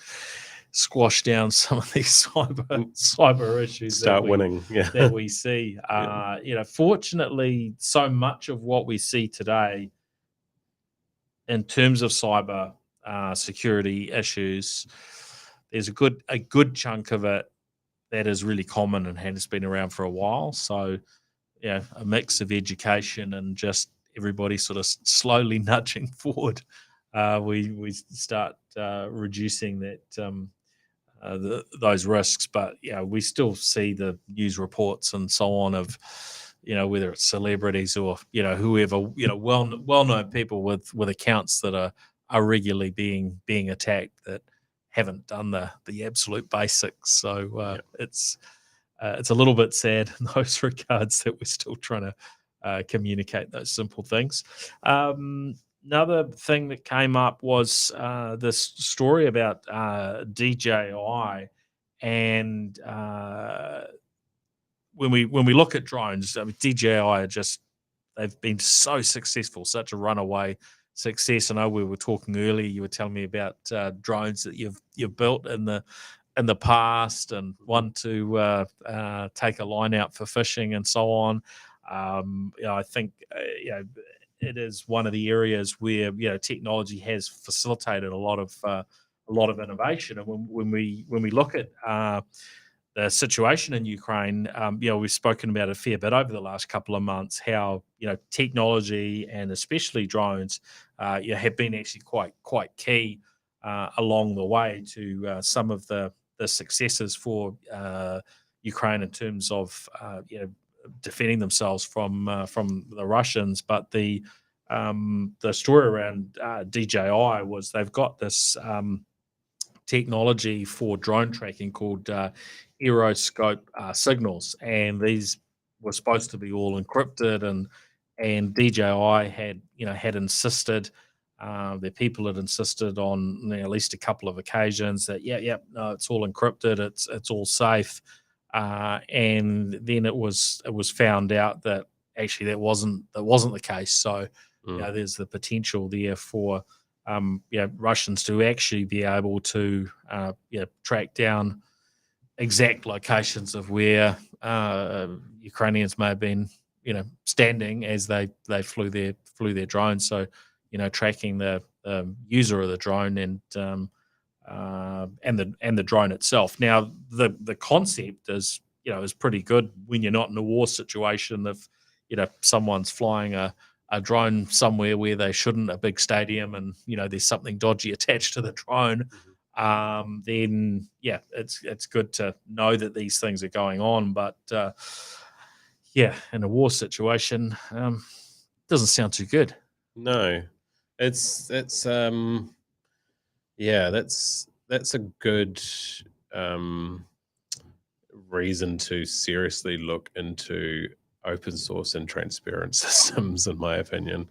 squash down some of these cyber issues. Start winning, that we see. Fortunately, so much of what we see today in terms of cyber security issues, there's a good chunk of it that is really common and has been around for a while. So, a mix of education and just everybody sort of slowly nudging forward, we start reducing that those risks. But we still see the news reports and so on of whether it's celebrities or whoever, well-known people with accounts that are regularly being attacked that haven't done the absolute basics. So it's a little bit sad in those regards that we're still trying to communicate those simple things. Another thing that came up was this story about DJI, and when we look at drones, I mean, DJI they've been so successful, such a runaway success. I know we were talking earlier. You were telling me about drones that you've built in the past, and one to take a line out for fishing and so on. I think it is one of the areas where technology has facilitated a lot of innovation. And when we look at the situation in Ukraine, we've spoken about it a fair bit over the last couple of months, how technology and especially drones have been actually quite key along the way to some of the successes for Ukraine in terms of defending themselves from the Russians. But the story around DJI was they've got this technology for drone tracking called aeroscope signals, and these were supposed to be all encrypted, and DJI had insisted, their people had insisted on at least a couple of occasions that no, it's all encrypted, it's all safe, and then it was found out that actually that wasn't the case. So there's the potential there for Russians to actually be able to track down exact locations of where Ukrainians may have been standing as they flew their drone. So tracking the user of the drone and the drone itself. Now the concept is pretty good when you're not in a war situation. If someone's flying a drone somewhere where they shouldn't, a big stadium, and there's something dodgy attached to the drone, then it's good to know that these things are going on. But in a war situation, doesn't sound too good. No, that's that's a good reason to seriously look into open source and transparent systems, in my opinion.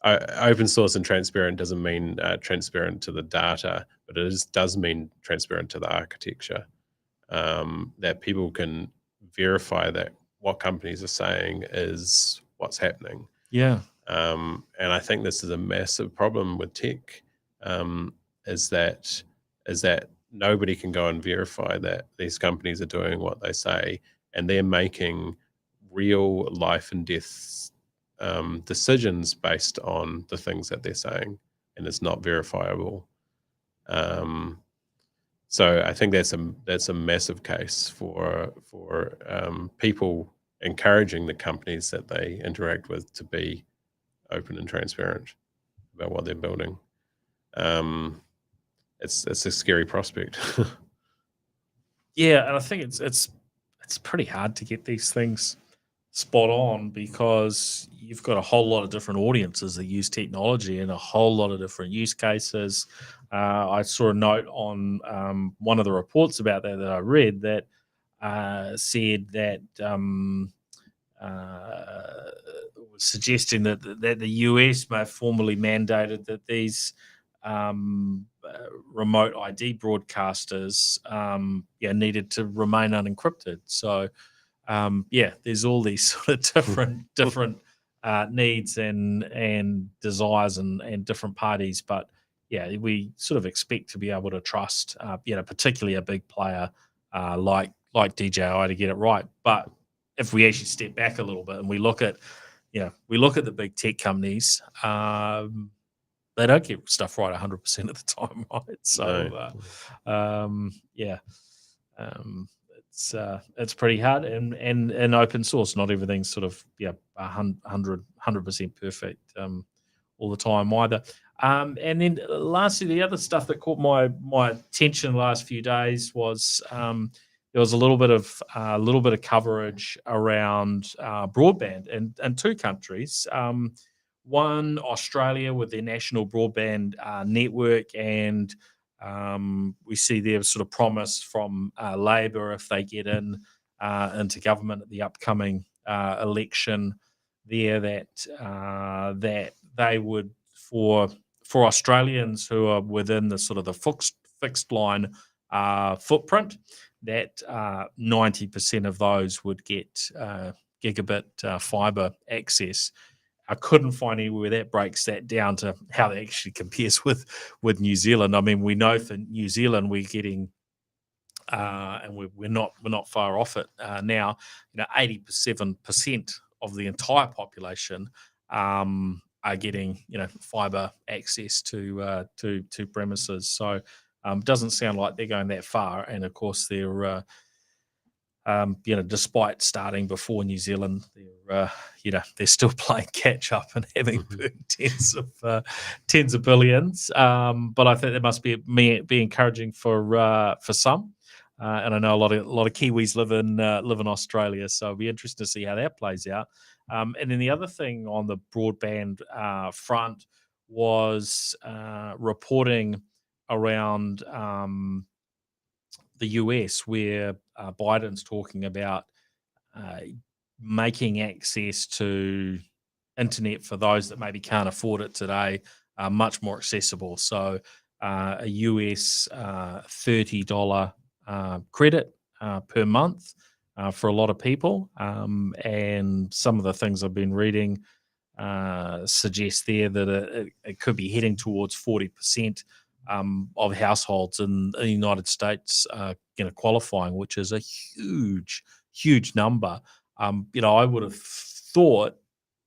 Open source and transparent doesn't mean transparent to the data, but does mean transparent to the architecture, that people can verify that what companies are saying is what's happening. Yeah. And I think this is a massive problem with tech, is that nobody can go and verify that these companies are doing what they say, and they're making real life and death decisions based on the things that they're saying, and it's not verifiable. So I think that's a massive case for people encouraging the companies that they interact with to be open and transparent about what they're building. It's a scary prospect. Yeah, and I think it's pretty hard to get these things spot on, because you've got a whole lot of different audiences that use technology and a whole lot of different use cases. I saw a note on one of the reports about that I read that said that was suggesting that the US may have formally mandated that these remote ID broadcasters needed to remain unencrypted. So there's all these sort of different needs and desires and different parties, but we sort of expect to be able to trust particularly a big player like DJI to get it right. But if we actually step back a little bit and we look at the big tech companies, they don't get stuff right 100% of the time, right? So it's pretty hard, and open source, not everything's sort of 100% perfect all the time either. And then lastly, the other stuff that caught my attention the last few days was there was a little bit of coverage around broadband in two countries. One, Australia, with their national broadband network, and we see their sort of promise from Labor, if they get into government at the upcoming election there, that they would, for Australians who are within the sort of the fixed line footprint, that 90% of those would get gigabit fiber access. I couldn't find anywhere where that breaks that down to how that actually compares with New Zealand. I mean, we know for New Zealand we're getting, and we're not far off it now. 87% of the entire population are getting fiber access to premises. So doesn't sound like they're going that far. And of course they're despite starting before New Zealand, they're still playing catch up and having burned tens of billions. But I think that must be encouraging for some. And I know a lot of Kiwis live in Australia, so it'll be interesting to see how that plays out. And then the other thing on the broadband front was reporting around the US, where Biden's talking about making access to internet for those that maybe can't afford it today much more accessible. So a US $30 credit per month for a lot of people. And some of the things I've been reading suggest there that it could be heading towards 40% of households in the United States qualifying, which is a huge number. I would have thought,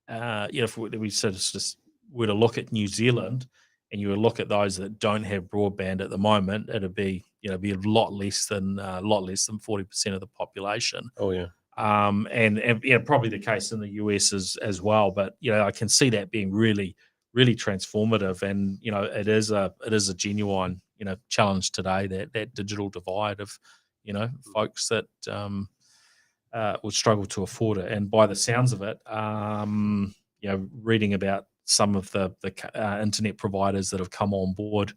if we sort of just were to look at New Zealand and you would look at those that don't have broadband at the moment, it'd be a lot less than 40% of the population. Oh yeah. And probably the case in the US as well. But I can see that being really transformative, and it is a genuine challenge today, that digital divide of folks that would struggle to afford it. And by the sounds of it, reading about some of the internet providers that have come on board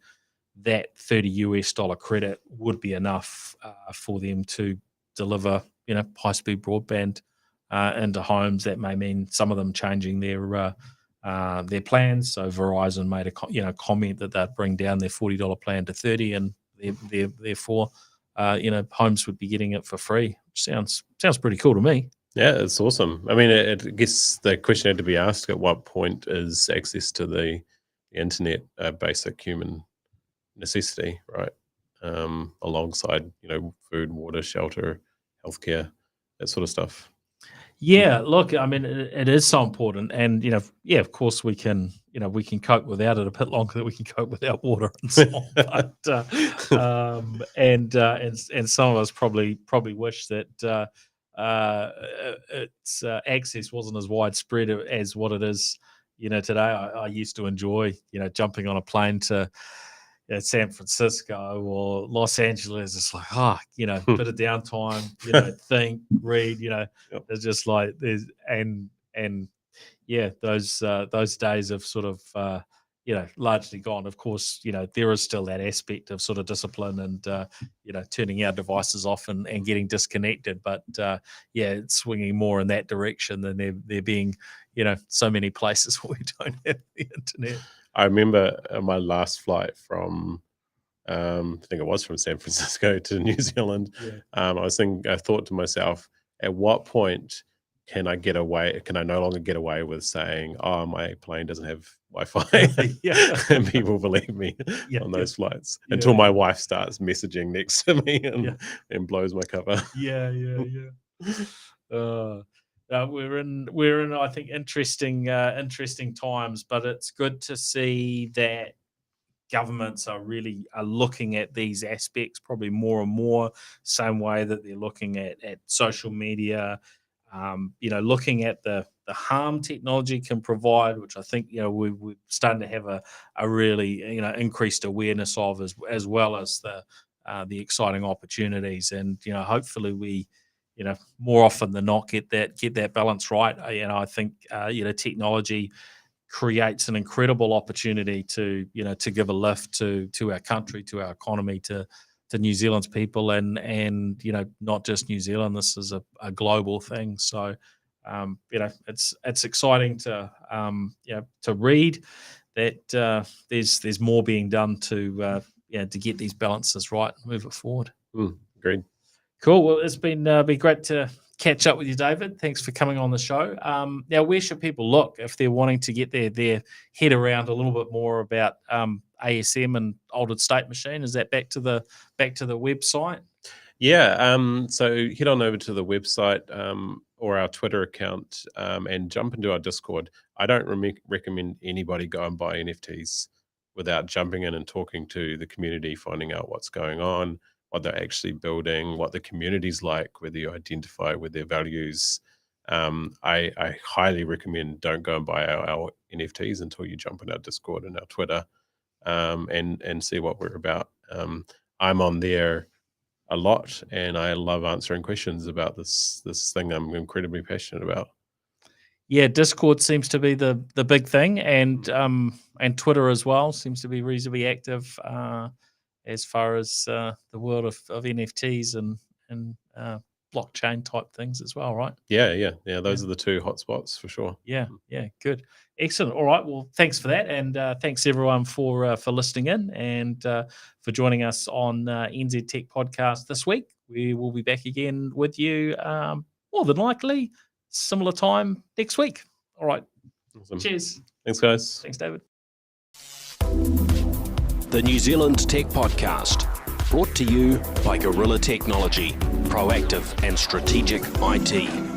that $30 credit would be enough for them to deliver, high-speed broadband into homes. That may mean some of them changing their plans. So Verizon made a comment that they'd bring down their $40 plan to $30, and therefore, homes would be getting it for free. Which sounds pretty cool to me. Yeah, it's awesome. I mean, I guess the question had to be asked: at what point is access to the internet a basic human necessity, right? Alongside, food, water, shelter, healthcare, that sort of stuff. Yeah, look, I mean, it is so important, and of course we can cope without it a bit longer than we can cope without water and so on. But and some of us probably wish that its access wasn't as widespread as what it is. Today I used to enjoy jumping on a plane to San Francisco or Los Angeles. It's like, bit of downtime, think, read, Yep. it's just like there's those days have sort of largely gone. Of course, there is still that aspect of sort of discipline and turning our devices off and getting disconnected, but it's swinging more in that direction than there being so many places where we don't have the internet. I remember my last flight from, I think it was from San Francisco to New Zealand. Yeah. I thought to myself, at what point can I get away? Can I no longer get away with saying, "Oh, my plane doesn't have Wi-Fi"? Yeah. And people believe me on those flights until my wife starts messaging next to me and blows my cover. Yeah. We're in I think interesting times, but it's good to see that governments are looking at these aspects probably more and more, same way that they're looking at social media, looking at the harm technology can provide, which I think we're starting to have a really increased awareness of, as well as the exciting opportunities, and hopefully we more often than not get that balance right. I think technology creates an incredible opportunity to give a lift to our country, to our economy, to New Zealand's people, and not just New Zealand. This is a global thing. So it's exciting to read that there's more being done to get these balances right and move it forward. Agreed. Cool. Well, it's been great to catch up with you, David. Thanks for coming on the show. Now, where should people look if they're wanting to get their head around a little bit more about ASM and altered state machine? Is that back to the website? Yeah. So head on over to the website or our Twitter account and jump into our Discord. I don't recommend anybody go and buy NFTs without jumping in and talking to the community, finding out what's going on, what they're actually building, what the community's like, whether you identify with their values. I highly recommend don't go and buy our NFTs until you jump in our Discord and our Twitter and see what we're about. I'm on there a lot, and I love answering questions about this thing I'm incredibly passionate about. Yeah, Discord seems to be the big thing, and Twitter as well seems to be reasonably active as far as the world of NFTs and blockchain type things as well, right? Yeah. Those are the two hotspots for sure. Yeah, good. Excellent. All right. Well, thanks for that. And thanks everyone for listening in and for joining us on NZ Tech Podcast this week. We will be back again with you more than likely similar time next week. All right. Awesome. Cheers. Thanks, guys. Thanks, David. The New Zealand Tech Podcast, brought to you by Gorilla Technology, proactive and strategic IT.